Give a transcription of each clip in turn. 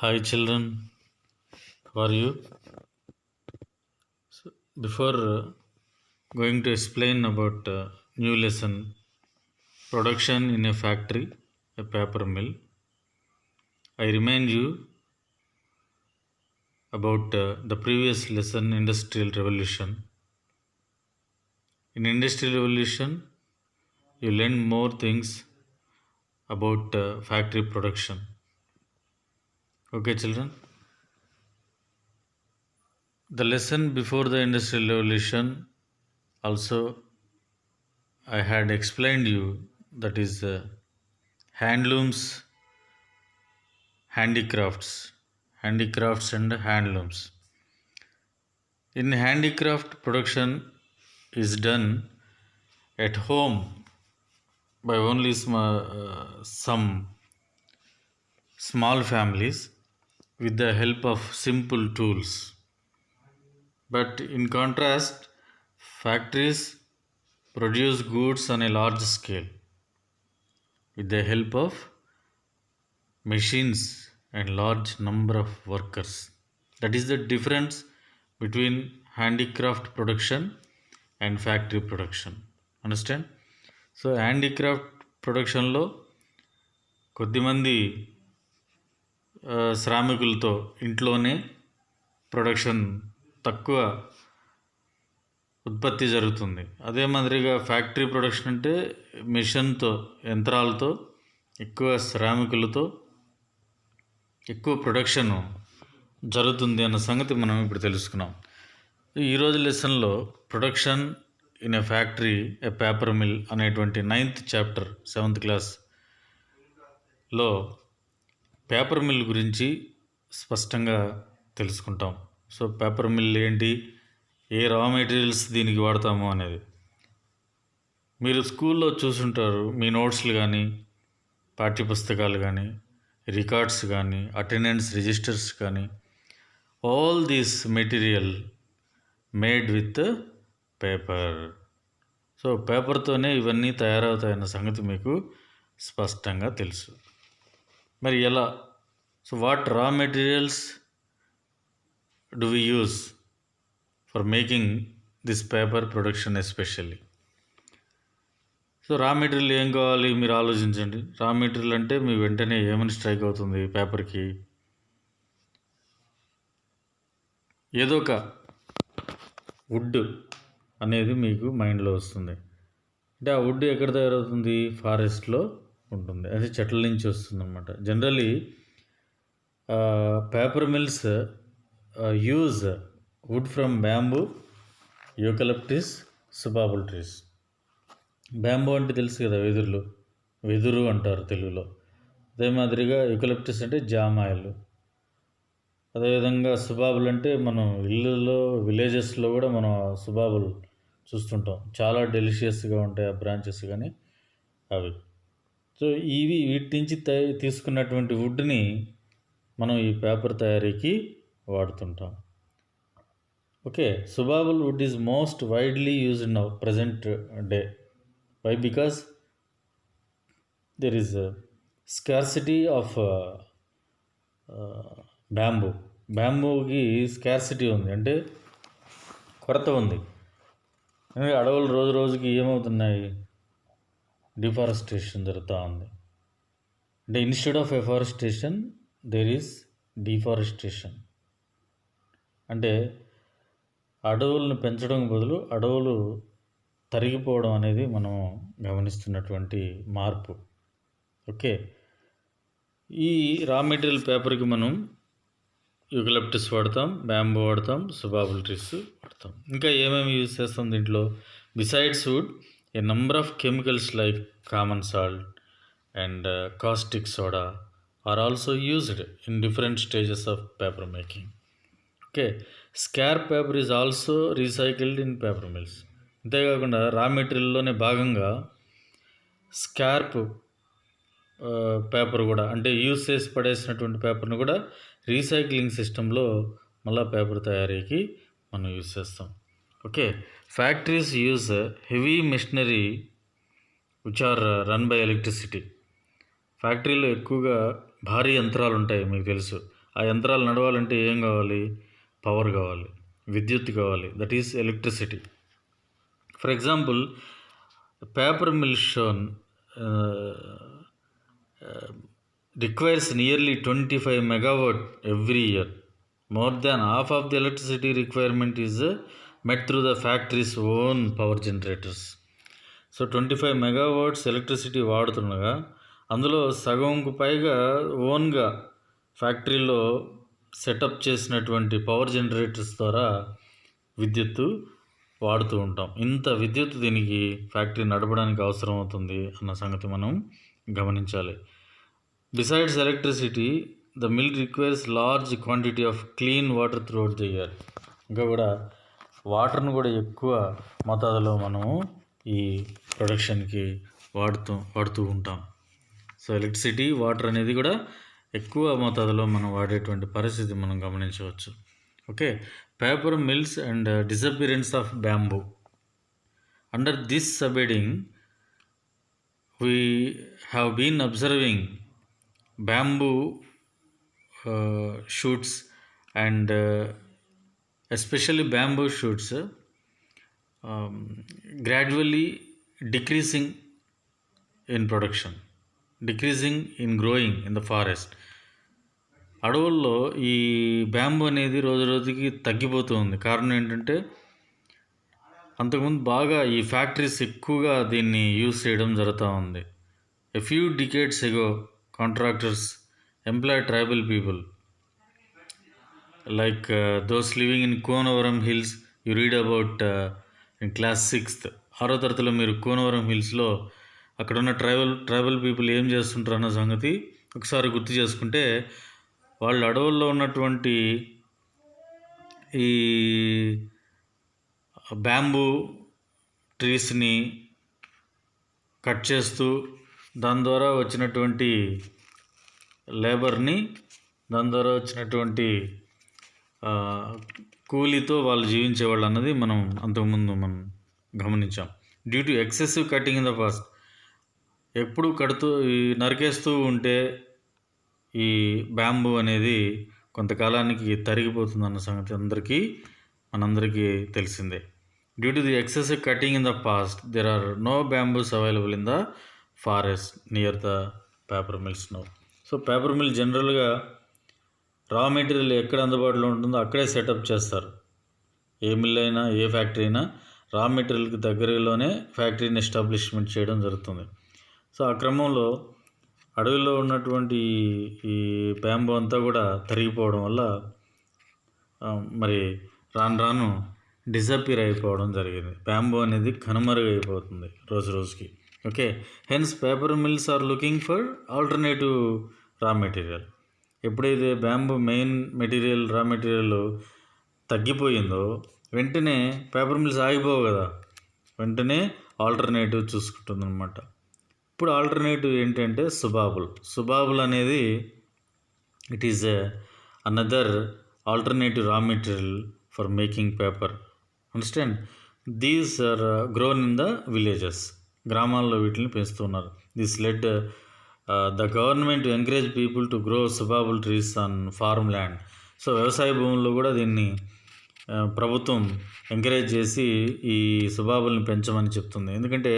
Hi children, how are you? Before going to explain about new lesson, production in a factory, a paper mill, I remind you about the previous lesson, Industrial Revolution. In Industrial Revolution, you learn more things about factory production. Okay children? The lesson before the Industrial Revolution also I had explained you, that is handlooms, handicrafts and handlooms. In handicraft, production is done at home by only some small families with the help of simple tools. But in contrast, factories produce goods on a large scale with the help of machines and large number of workers. That is the difference between handicraft production and factory production. Understand? So handicraft ప్రొడక్షన్లో కొద్దిమంది శ్రామికులతో ఇంట్లోనే production తక్కువ ఉత్పత్తి జరుగుతుంది. అదే మాదిరిగా factory production అంటే మిషన్తో, యంత్రాలతో, ఎక్కువ శ్రామికులతో ఎక్కువ ప్రొడక్షన్ జరుగుతుంది అన్న సంగతి మనం ఇప్పుడు తెలుసుకున్నాం. ఈరోజు లెసన్లో production in a factory a paper mill అనేటువంటి 9th చాప్టర్ 7th క్లాస్లో పేపర్ మిల్ గురించి స్పష్టంగా తెలుసుకుంటాం. సో పేపర్ మిల్ ఏంటి, ఏ రా మెటీరియల్స్ దీనికి వాడతాము అనేది మీరు స్కూల్లో చూసుంటారు. మీ నోట్స్లు కానీ, పాఠ్యపుస్తకాలు కానీ, రికార్డ్స్ కానీ, అటెండెన్స్ రిజిస్టర్స్ కానీ, all this material made with paper. So పేపర్తోనే ఇవన్నీ తయారవుతాయన్న సంగతి మీకు స్పష్టంగా తెలుసు. మరి ఎలా? So what raw materials do we use for making this paper production especially? So raw material ఏం కావాలి మీరు ఆలోచించండి. రా మెటీరియల్ అంటే మీ వెంటనే ఏమని స్ట్రైక్ అవుతుంది పేపర్కి? ఏదో ఒక వుడ్ అనేది మీకు మైండ్లో వస్తుంది. అంటే ఆ వుడ్ ఎక్కడ తయారవుతుంది? ఫారెస్ట్లో ఉంటుంది, అది చెట్ల నుంచి వస్తుంది అనమాట. Generally paper mills use wood from bamboo, eucalyptus, subabul trees. Bamboo అంటే తెలుసు కదా, వెదురు అంటారు తెలుగులో. అదే మాదిరిగా యూకలిప్టస్ అంటే జామాయిలు. అదేవిధంగా సుబాబులు అంటే మనం ఇళ్ళల్లో, విలేజెస్లో కూడా మనం సుబాబులు చూస్తుంటాం. చాలా డెలిషియస్గా ఉంటాయి ఆ బ్రాంచెస్ కానీ అవి. సో వీటి నుంచి తీసుకున్నటువంటి వుడ్ని మనం ఈ పేపర్ తయారీకి వాడుతుంటాం. Okay, subabul wood is most widely used now present day. Why? Because there is a scarcity of బ్యాంబూకి స్కార్సిటీ ఉంది, అంటే కొరత ఉంది. అడవులు రోజు రోజుకి ఏమవుతున్నాయి? డిఫారెస్టేషన్ జరుగుతూ ఉంది. అంటే instead of afforestation there is deforestation. అంటే అడవులను పెంచడం బదులు అడవులు తరిగిపోవడం అనేది మనం గమనిస్తున్నటువంటి మార్పు. ఓకే, ఈ రా మెటీరియల్ పేపర్కి మనం యూకలిప్టస్ వాడతాం, బ్యాంబూ వాడతాం, సుబాబుల్ ట్రీస్ వాడతాం. ఇంకా ఏమేమి యూజ్ చేస్తాం దీంట్లో? Besides wood a number of chemicals like common salt and caustic soda are also used in different stages of paper making. Okay, scrap paper is also recycled in paper mills. అంతేకాకుండా raw మెటీరియల్లోనే భాగంగా స్కార్ప్ paper కూడా, అంటే use చేసి పడేసినటువంటి పేపర్ను కూడా recycling సిస్టంలో మళ్ళీ paper తయారీకి మనం యూజ్ చేస్తాం. Okay, factories use heavy machinery which are run by electricity. ఫ్యాక్టరీలో ఎక్కువగా భారీ యంత్రాలు ఉంటాయి, మీకు తెలుసు. ఆ యంత్రాలు నడవాలంటే ఏం కావాలి? పవర్ కావాలి, విద్యుత్ కావాలి, that is electricity. For example, paper mill shown requires nearly 25 megawatt every year. More than half of the electricity requirement is met through the factory's own power generators. So 25 megawatts electricity వాడుతుండగా అందులో సగంకు పైగా ఓన్గా ఫ్యాక్టరీలో setup చేసినటువంటి power generators ద్వారా విద్యుత్తు వాడుతూ ఉంటాం. ఇంత విద్యుత్ దీనికి ఫ్యాక్టరీ నడపడానికి అవసరం అవుతుంది అన్న సంగతి మనం గమనించాలి. Besides electricity, the mill requires large quantity of clean water throughout the year. ఇంకా కూడా వాటర్ను కూడా ఎక్కువ మోతాదులో మనము ఈ ప్రొడక్షన్కి వాడుతూ ఉంటాం. సో ఎలక్ట్రిసిటీ, వాటర్ అనేది కూడా ఎక్కువ మోతాదులో మనం వాడేటువంటి పరిస్థితి మనం గమనించవచ్చు. Okay, paper mills and disappearance of bamboo. Under this subheading we have been observing bamboo shoots and especially bamboo shoots gradually decreasing in production, decreasing in growing in the forest. అడవుల్లో ఈ బ్యాంబూ అనేది రోజు రోజుకి తగ్గిపోతూ ఉంది. కారణం ఏంటంటే అంతకుముందు బాగా ఈ ఫ్యాక్టరీస్ ఎక్కువగా దీన్ని యూజ్ చేయడం జరుగుతూ ఉంది. A few decades ago, contractors employed tribal people like those living in Konovaram Hills. You read about in class 6th. 6వ తరగతిలో మీరు కోనవరం హిల్స్లో అక్కడ ఉన్న ట్రైబల్ పీపుల్ ఏం చేస్తుంటారు అన్న సంగతి ఒకసారి గుర్తు చేసుకుంటే, వాళ్ళు అడవుల్లో ఉన్నటువంటి ఈ బ్యాంబూ ట్రీస్ని కట్ చేస్తూ దాని ద్వారా వచ్చినటువంటి లేబర్ని, దాని ద్వారా వచ్చినటువంటి కూలీతో వాళ్ళు జీవించేవాళ్ళు అన్నది మనం అంతకుముందు మనం గమనించాం. Due to excessive cutting in the past, ఎప్పుడు నరికేస్తూ ఉంటే ఈ బ్యాంబూ అనేది కొంతకాలానికి తరిగిపోతుంది సంగతి మనందరికీ తెలిసిందే. Due to the excessive cutting in the past, there are no bamboos available in the forest near the paper mills now. So paper mill జనరల్గా raw material ఎక్కడ అందుబాటులో ఉంటుందో అక్కడే సెటప్ చేస్తారు. ఏ మిల్ అయినా, ఏ ఫ్యాక్టరీ అయినా రా మెటీరియల్కి దగ్గరలోనే ఫ్యాక్టరీని ఎస్టాబ్లిష్మెంట్ చేయడం జరుగుతుంది. సో ఆ క్రమంలో అడవిలో ఉన్నటువంటి ఈ బ్యాంబూ అంతా కూడా తరిగిపోవడం వల్ల మరి రాను డిసపియర్ అయిపోవడం జరిగింది. బ్యాంబూ అనేది కనుమరుగైపోతుంది రోజు రోజుకి. Okay, hence paper mills are looking for alternative raw material. ఎప్పుడైతే bamboo main material, raw material తగ్గిపోయిందో వెంటనే పేపర్ మిల్స్ ఆగిపోవు కదా, వెంటనే ఆల్టర్నేటివ్ చూసుకుంటుంది అనమాట. ఇప్పుడు ఆల్టర్నేటివ్ ఏంటంటే సుబాబుల్ అనేది it is another alternative raw material for making paper. Understand? These are grown in the villages. గ్రామాల్లో వీటిని పెంచుతున్నారు. This led the government encourage people to grow subabul trees on farm land. So వ్యవసాయ భూముల్లో కూడా దీన్ని ప్రభుత్వం ఎంకరేజ్ చేసి ఈ సుబాబుల్ని పెంచమని చెప్తుంది. ఎందుకంటే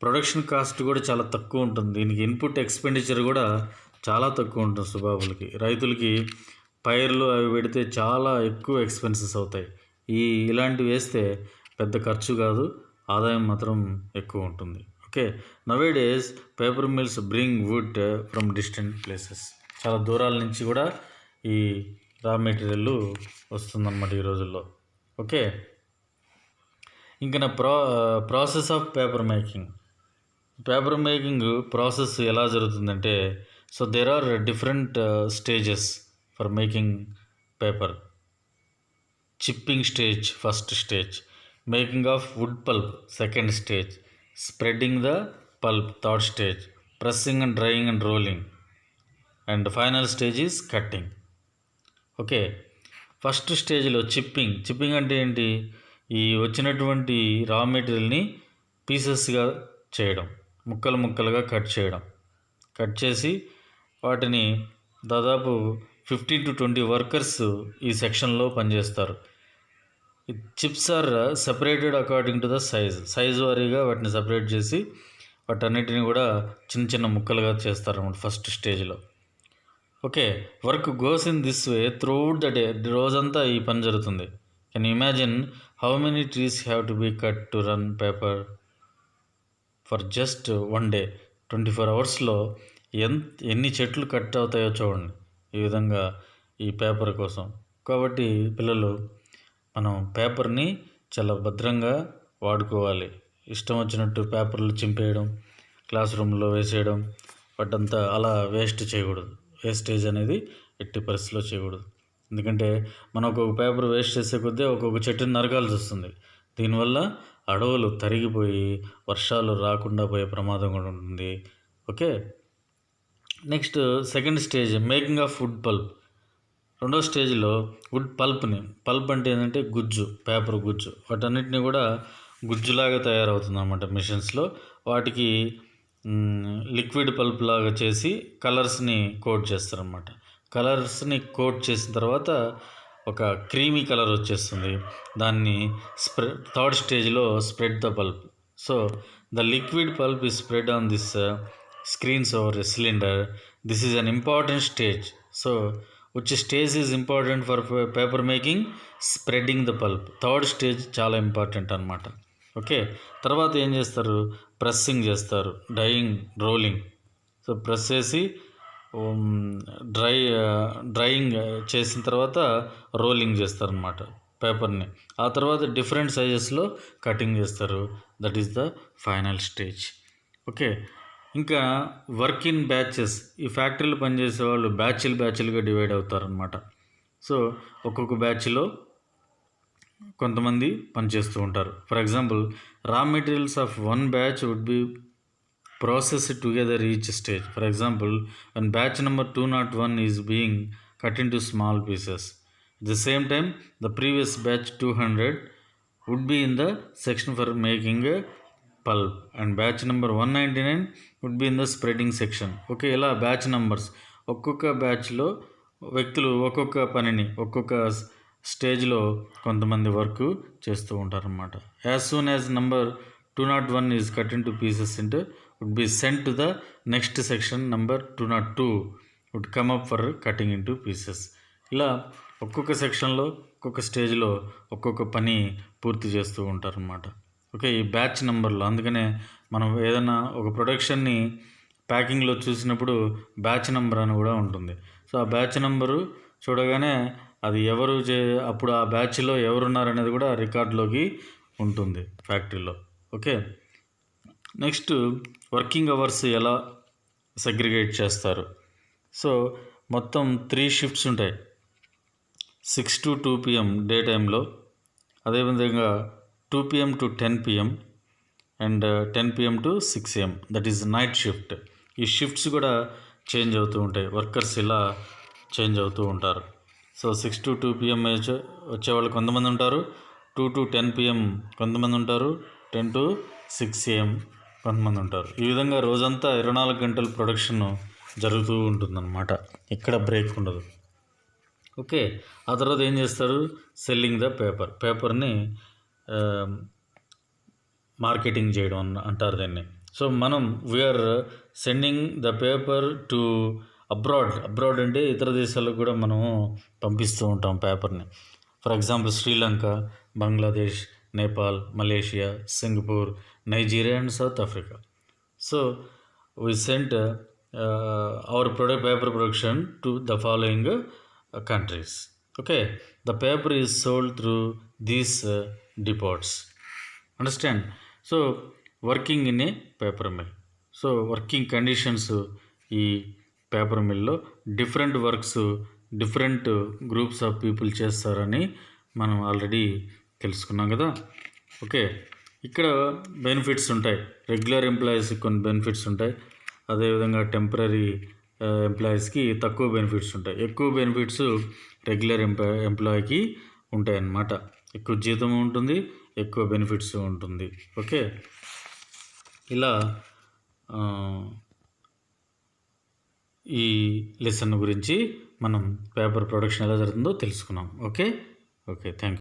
ప్రొడక్షన్ కాస్ట్ కూడా చాలా తక్కువ ఉంటుంది. దీనికి ఇన్పుట్ ఎక్స్పెండిచర్ కూడా చాలా తక్కువ ఉంటుంది సుబాబులకి. రైతులకి పైర్లు అవి పెడితే చాలా ఎక్కువ ఎక్స్పెన్సెస్ అవుతాయి. ఇలాంటివి వేస్తే పెద్ద ఖర్చు కాదు, ఆదాయం మాత్రం ఎక్కువ ఉంటుంది. Okay, nowadays paper mills bring wood from distant places. చాలా దూరాల నుంచి కూడా ఈ రా మెటీరియల్ వస్తుందన్నమాట ఈ రోజుల్లో. ఓకే, ఇంకా process of paper making process ఎలా జరుగుతుందంటే, so there are different stages for making paper. Chipping stage first stage, making of wood pulp second stage, spreading the pulp third stage, pressing and drying and rolling, and final stage is cutting. Okay, first స్టేజ్లో chipping అంటే ఏంటి? ఈ వచ్చినటువంటి రా మెటీరియల్ని పీసెస్గా చేయడం, ముక్కలుగా కట్ చేసి వాటిని దాదాపు 15 to 20 వర్కర్స్ ఈ సెక్షన్లో పనిచేస్తారు. Chips are separated according to the size వారీగా వాటిని సపరేట్ చేసి వాటన్నిటిని కూడా చిన్న చిన్న ముక్కలుగా చేస్తారన్నమాట ఫస్ట్ స్టేజ్లో. Okay, work goes in this way throughout the day. రోజంతా ఈ పని జరుగుతుంది. Can imagine how many trees have to be cut to run paper for just 1 day. 24 అవర్స్లో ఎన్ని చెట్లు కట్ అవుతాయో చూడండి ఈ విధంగా ఈ పేపర్ కోసం. కాబట్టి పిల్లలు, మనం పేపర్ని చాలా భద్రంగా వాడుకోవాలి. ఇష్టం వచ్చినట్టు పేపర్లు చింపేయడం, క్లాస్ రూమ్లో వేసేయడం, వాటంతా అలా వేస్ట్ చేయకూడదు. వేస్టేజ్ అనేది ఎట్టి పరిస్థితిలో చేయకూడదు. ఎందుకంటే మనం ఒక్కొక్క పేపర్ వేస్ట్ చేసే కొద్దీ ఒక్కొక్క చెట్టుని నరకాల్సి వస్తుంది. దీనివల్ల అడవులు తరిగిపోయి వర్షాలు రాకుండా పోయే ప్రమాదం కూడా ఉంటుంది. Okay, next second stage making of wood pulp. రెండో స్టేజ్లో వుడ్ పల్ప్ అంటే ఏంటంటే గుజ్జు, పేపర్ గుజ్జు. వాటన్నిటిని కూడా గుజ్జులాగా తయారవుతుంది అన్నమాట మిషన్స్లో. వాటికి లిక్విడ్ పల్ప్ లాగా చేసి కలర్స్ని కోట్ చేస్తారన్నమాట. కలర్స్ని కోట్ చేసిన తర్వాత ఒక క్రీమీ కలర్ వచ్చేస్తుంది. దాన్ని థర్డ్ స్టేజ్లో spread the pulp. So the liquid pulp is spread on this screens over a cylinder. This is an important stage. So which stage is important for paper making? Spreading the pulp. Third stage చాలా important అనమాట. Okay, తర్వాత ఏం చేస్తారు? Pressing చేస్తారు, dyeing, rolling. So press చేసి drying చేసిన తర్వాత rolling చేస్తారనమాట పేపర్ని. ఆ తర్వాత డిఫరెంట్ సైజెస్లో కటింగ్ చేస్తారు. That is the final stage. Okay, ఇంకా వర్క్ ఇన్ బ్యాచెస్. ఈ ఫ్యాక్టరీలో పనిచేసే వాళ్ళు బ్యాచ్లుగా డివైడ్ అవుతారనమాట. సో ఒక్కొక్క బ్యాచ్లో కొంతమంది పనిచేస్తూ ఉంటారు. For example, raw materials of one batch wood be processed together each stage. For example, when batch number 201 is being cut into small pieces, at the same time the previous batch 200 would be in the section for making a pulp, and batch number 199 would be in the spreading section. Okay, ఇలా batch numbers, ఒక్కొక్క బ్యాచ్లో వ్యక్తులు ఒక్కొక్క పనిని ఒక్కొక్క స్టేజ్లో కొంతమంది work చేస్తూ ఉంటారన్నమాట. As soon as number 201 is cut into pieces and would be sent to the next section. Number 202 would come up for cutting into pieces. ఇలా ఒక్కొక్క సెక్షన్లో ఒక్కొక్క స్టేజ్లో ఒక్కొక్క పని పూర్తి చేస్తూ ఉంటారన్నమాట. ఓకే, ఈ బ్యాచ్ నెంబర్లో. అందుకనే మనం ఏదైనా ఒక ప్రొడక్షన్ని ప్యాకింగ్లో చూసినప్పుడు బ్యాచ్ నెంబర్ అని కూడా ఉంటుంది. సో ఆ బ్యాచ్ నెంబరు చూడగానే అది అప్పుడు ఆ బ్యాచ్లో ఎవరున్నారనేది కూడా రికార్డులోకి ఉంటుంది ఫ్యాక్టరీలో. ఓకే, నెక్స్ట్ వర్కింగ్ అవర్స్ ఎలా సెగ్రిగేట్ చేస్తారు. సో మొత్తం 3 షిఫ్ట్స్ ఉంటాయి. 6 to 2 PM డే టైంలో, అదేవిధంగా 2 PM to 10 PM and 10 PM to 6 AM, that is night shift. ఈ షిఫ్ట్స్ కూడా చేంజ్ అవుతూ ఉంటాయి. వర్కర్స్ ఇలా చేంజ్ అవుతూ ఉంటారు. సో 6 to 2 PM వచ్చేవాళ్ళు కొంతమంది ఉంటారు, 2 to 10 PM కొంతమంది ఉంటారు, 10 to 6 AM కొంతమంది ఉంటారు. ఈ విధంగా రోజంతా 24 గంటలు ప్రొడక్షన్ జరుగుతూ ఉంటుందన్నమాట. ఇక్కడ బ్రేక్ ఉండదు. ఓకే, ఆ తర్వాత ఏం చేస్తారు? సెల్లింగ్ ద పేపర్ని మార్కెటింగ్ చేయడం అంటారు దీన్ని. సో మనం we are sending the paper to abroad అంటే ఇతర దేశాలకు కూడా మనము పంపిస్తూ ఉంటాం పేపర్ని. For example, Sri Lanka, Bangladesh, Nepal, Malaysia, Singapore, Nigeria and South Africa. So we sent our paper production to the following countries. Okay, the paper is sold through these depots. Understand? So working in a paper mill. So working conditions ఈ paper Millo different works different groups of people చేస్తారని మనం already తెలుసుకున్నాం కదా. Okay, ఇక్కడ benefits ఉంటాయి. Regular ఎంప్లాయీస్కి కొన్ని benefits ఉంటాయి, అదేవిధంగా టెంపరీ ఎంప్లాయీస్కి తక్కువ బెనిఫిట్స్ ఉంటాయి. ఎక్కువ బెనిఫిట్స్ రెగ్యులర్ ఎంప్లాయీకి ఉంటాయి అన్నమాట. ఎక్కువ జీతం ఉంటుంది, ఎక్కువ బెనిఫిట్స్ ఉంటుంది. ఓకే, ఇలా ఈ లెసన్ గురించి మనం పేపర్ ప్రొడక్షన్ ఎలా జరుగుతుందో తెలుసుకున్నాం. Okay thank you.